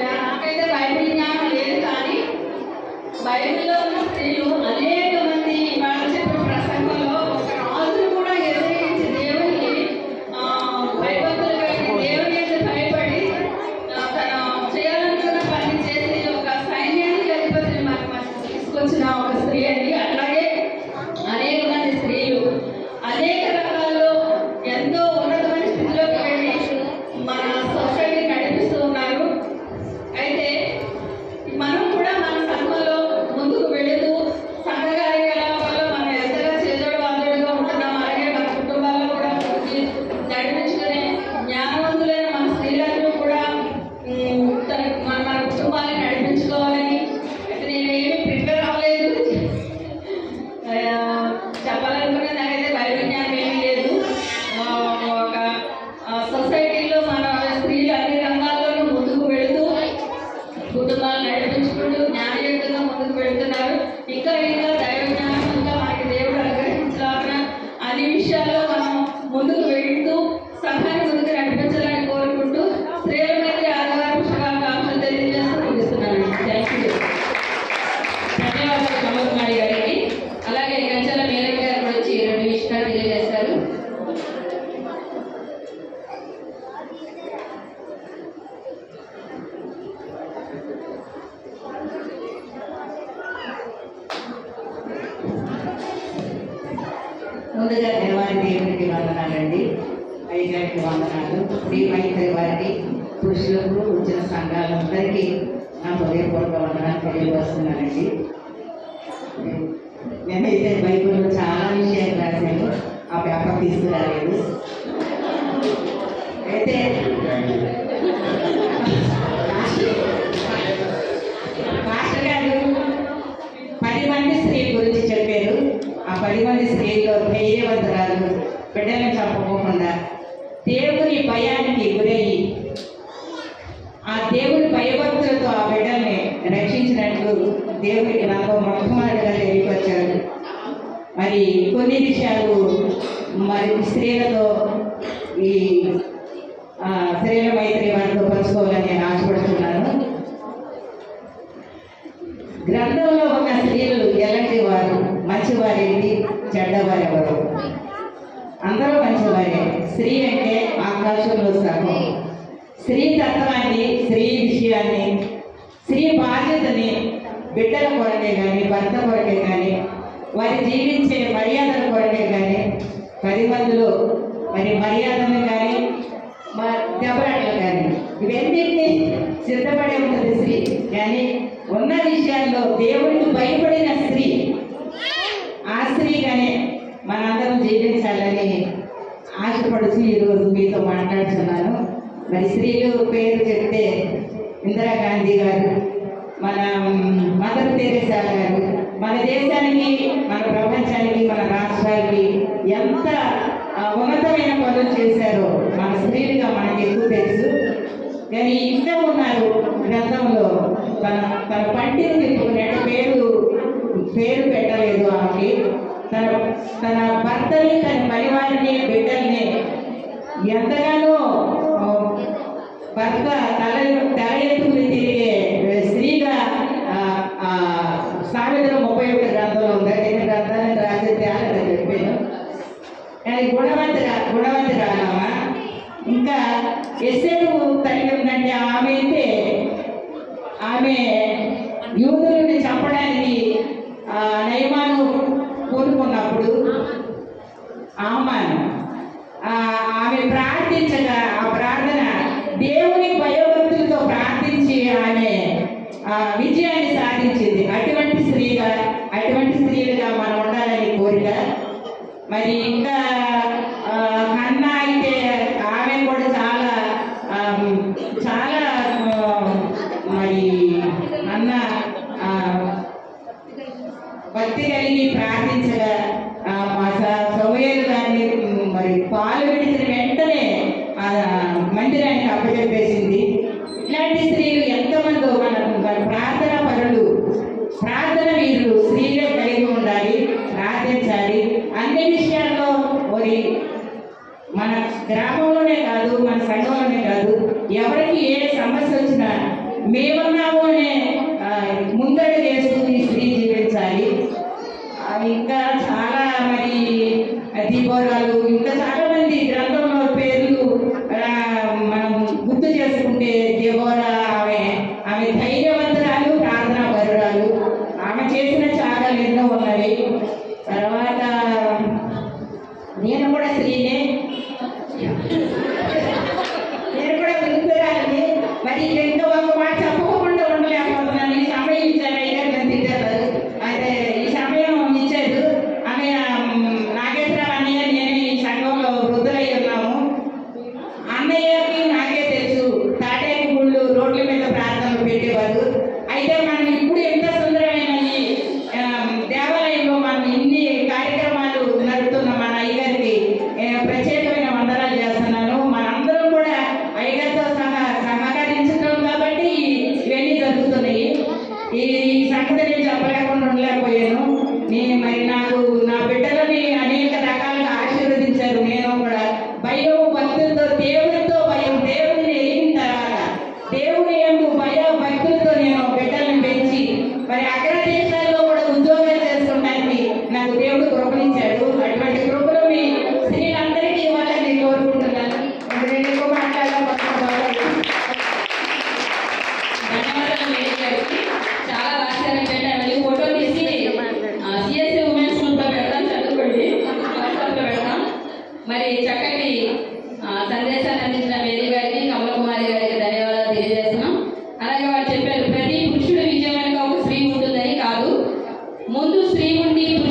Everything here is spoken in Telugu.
నాకైతే బైబిల్ జ్ఞానం లేదు, కానీ బైబిల్లో ఉన్న స్త్రీలు అనేక మంది వాళ్ళు చెప్పిన ప్రసంగంలో ఒక రాజును కూడా ఎదిరించి దేవునికి భయభక్తులు కలిగి దేవుని యొక్క భయపడి తను చేయాలనుకున్న పని చేసి ఒక సైన్యానికి అధిపతిని మనకు తీసుకొచ్చిన ఒక స్త్రీ అండి. అట్లాగే అనేక మంది స్త్రీలు అనేక రకాల్లో ఎంతో ఉన్నతమైన స్థితిలోకి వెళ్ళి మన సొసైటీ నడిపిస్తూ ఉన్నారు. అయితే మనం కూడా మన సంఘంలో ముందుకు వెళుతూ సంఘ కార్యకలాపాల్లో మనం ఎంతగా చేదోడు వాదోడుగా ఉంటున్నాం, అలాగే మన కుటుంబాల్లో కూడా నడిపించుకునే జ్ఞానవంతులైన మన స్త్రీలను కూడా మన కుటుంబాన్ని నడిపించుకోవాలని. అయితే నేను ఏమి ప్రిపేర్ అవ్వలేదు, చెప్పాలనుకునే నాకైతే బైబిల్ జ్ఞానం ఏమీ లేదు. ఒక సొసైటీలో మన స్త్రీలు అన్ని రంగాల్లోనూ ముందుకు వెళుతూ కుటుంబాలు నడిపించుకుంటూ జ్ఞానయుక్తంగా ముందుకు వెళుతున్నారు. ఇంకా దైవ జ్ఞానం ఇంకా మనకి దేవుడు అనుగ్రహించాలన్న అన్ని విషయాల్లో మనం ముందుకు వెళుతూ సంఘాన్ని ముందుకు నడిపించాలని కోరుకుంటూ స్త్రీల మీద ఆదివారం శుభాకాంక్షలు తెలియజేస్తూ ముగిస్తున్నాను. Thank you. ధన్యవాదాలు కమలకుమారి గారికి. అలాగే గంచాల మేరయ్య గారు కూడా వచ్చి 2 విషయాలు తెలియజేస్తారు. ముందుగా దేవారి దేవునికి వందనాలండి, అయ్యగారికి వందనాలు. శ్రీ మైత్రి వారికి, పురుషులకు వచ్చిన సంఘాలందరికీ నా హృదయపూర్వక వందనాలు తెలియజేస్తున్నానండి. నేనైతే బైబిల్లో చాలా విషయాలు రాశాను, ఆ పేపర్ తీసుకురాలేదు. అయితే మాస్టర్ గారు 10 మంది స్త్రీల గురించి చెప్పారు. ఆ 10 మంది స్త్రీల్లో ధైర్యవంతురాలు, బిడ్డలను చంపుకోకుండా దేవుని భయానికి గురయ్యి ఆ దేవుని భయభక్తులతో ఆ బిడ్డల్ని రక్షించినట్లు దేవునికి నాకు మొట్టమొదటిగా తెలియపరిచారు. మరి కొన్ని విషయాలు మరి స్త్రీలతో ఈ స్త్రీల మైత్రి వారితో పంచుకోవాలని నేను ఆశపడుతున్నాను. గ్రంథంలో ఉన్న స్త్రీలు ఎలాంటి వారు, మంచివారేంటి, చెడ్డవారు ఎవరు? అందరూ మంచివారే. స్త్రీ అంటే ఆకాశంలో సగం. స్త్రీ తత్వాన్ని, స్త్రీ విషయాన్ని, స్త్రీ బాధ్యతని బిడ్డల కొరకే కానీ, భర్త కొరకే కానీ, వారి జీవించే మర్యాదల కొరకే కానీ, 10 మందిలో మరి మర్యాదలు కానీ దెబ్బలాటలు కానీ ఇవన్నింటినీ సిద్ధపడే ఉంటుంది స్త్రీ. కానీ ఉన్న విషయాల్లో దేవుడికి భయపడిన స్త్రీ, ఆ స్త్రీగానే మనందరం జీవించాలని ఆశపడుతూ ఈరోజు మీతో మాట్లాడుతున్నాను. మరి స్త్రీలు పేరు చెప్తే ఇందిరాగాంధీ గారు, మన మదర్ తెరెసా గారు మన దేశానికి, మన ప్రపంచానికి, మన రాష్ట్రానికి ఎంత ఉన్నతమైన పనులు చేశారో మన స్త్రీలుగా మనకి ఎక్కువ తెలుసు. కానీ ఇంకా ఉన్నారు గ్రంథంలో తన పంటిని తిప్పుకునేట్టు పేరు పెట్టలేదు ఆమెకి. తన భర్తని, తన పరివారిని, బిడ్డల్ని ఎంతగానో భర్త తల ఎత్తుకుని తిరిగే స్త్రీగా సామెతలు 31 గ్రంథంలో ఉంది. నేను గ్రంథాన్ని రాసేది అని చెప్పాను. కానీ గుణవంతురాలమ్మ. ఇంకా ఎస్సేపు తల్లి ఉందంటే ఆమె యూదులని చంపడానికి నయమాను కోరుకున్నప్పుడు ఆమె ప్రార్థించగా ఆ ప్రార్థన దేవుని భయభక్తులతో ప్రార్థించి ఆమె విజయాన్ని సాధించింది. అటువంటి స్త్రీలుగా మనం ఉండాలని కోరిక. మరి ఇంకా హన్నా అయితే ఆమె కూడా చాలా మరి అన్న భక్తి కలిగి ప్రార్థించగా సమూయేలు గారిని మరి పాలు విడిచిన వెంటనే మందిరానికి అప్పచెప్పేసింది. ఇలాంటి స్త్రీలు ఎంతమందో మన ప్రార్థన పరులు, ప్రార్థన వీరులు స్త్రీలే కలిగి ఉండాలి, ప్రార్థించాలి. అన్ని విషయాల్లో మరి మన గ్రామంలోనే కాదు, మన సంఘంలోనే కాదు, ఎవరికి ఏ సమస్య వచ్చినా మేమున్నాము అనే ముందడుగు వేసుకుని స్త్రీ జీవించాలి. ఇంకా చాలా మరి దీపోరాలు ఇంకా చాలా మంది గ్రంథంలో పేర్లు మనం గుర్తు చేసుకుంటే దేవోరా ఆమె ధైర్యవంతురాలు, ప్రార్థనా పరురాలు. ఆమె చేసిన త్యాగాలు ఎన్నో ఉన్నవి. తర్వాత నేను కూడా స్త్రీనే, నేను కూడా వృద్ధురాలని. మరి ఇంకా ఒక మాట చెప్పకుండా ఉండలేకపోతున్నాను. ఈ సమయం ఇచ్చారు అయ్యారు, నన్ను తిట్టారు. అయితే ఈ సమయం ఇచ్చారు. ఆమె నాగేశ్వరరావు అన్నయ్య నేను ఈ సంఘంలో వృద్ధులై ఉన్నాము. అన్నయ్యకి నాకే తెలుసు, తాటేకి గుళ్ళు రోడ్ల మీద ప్రార్థనలు పెట్టేవారు. అయితే మనం ఇప్పుడు ఎంత సుందరమైన ఈ దేవాలయంలో మనం ఇన్ని కార్యక్రమాలు నడుపుతున్న మన అయ్యగారికి ప్రత్యేకమైన వందనాలు చేస్తున్నాను. మనందరం కూడా అయ్యగారితో సహకరించడం కాబట్టి ఇవన్నీ జరుగుతున్నాయి. ఈ సంగతి నేను చెప్పలేకుండా ఉండలేకపోయాను. మరి నాకు నా బిడ్డలని అనేక రకాలుగా ఆశీర్వదించారు. నేను కూడా భయం భక్తులతో, దేవుడితో భయం, దేవుడిని ఎరిగిన తర్వాత దేవుడి యందు భయ భక్తులతో నేను బిడ్డలను పెంచి మరి అగ్రదేశాల్లో కూడా ఉద్యోగాలు చేసుకోవడానికి నాకు దేవుడు కృపణించాడు. అటువంటి కృపలు మీ స్త్రీలందరికీ ఇవ్వాలని కోరుకుంటున్నాను. నేను ఎక్కువ మాట్లాడాలి. ధన్యవాదాలు మేరీ గారికి. చాలా రాశారంటే మళ్ళీ ఫోటో తీసి సిఎస్సి ఉమెన్స్ గ్రూప్లో పెడతాం, చదువుకోండి, వాట్సాప్లో పెడతాం. మరి చక్కటి సందేశాన్ని అందించిన మేరీ గారికి, కమలకుమారి గారికి ధన్యవాదాలు తెలియజేస్తున్నాం. అలాగే వాళ్ళు చెప్పారు, ప్రతి పురుషుడు విజయం వెనుక ఒక స్త్రీ ఉంటుందని కాదు, ముందు స్త్రీ ఉండి పురుషుడు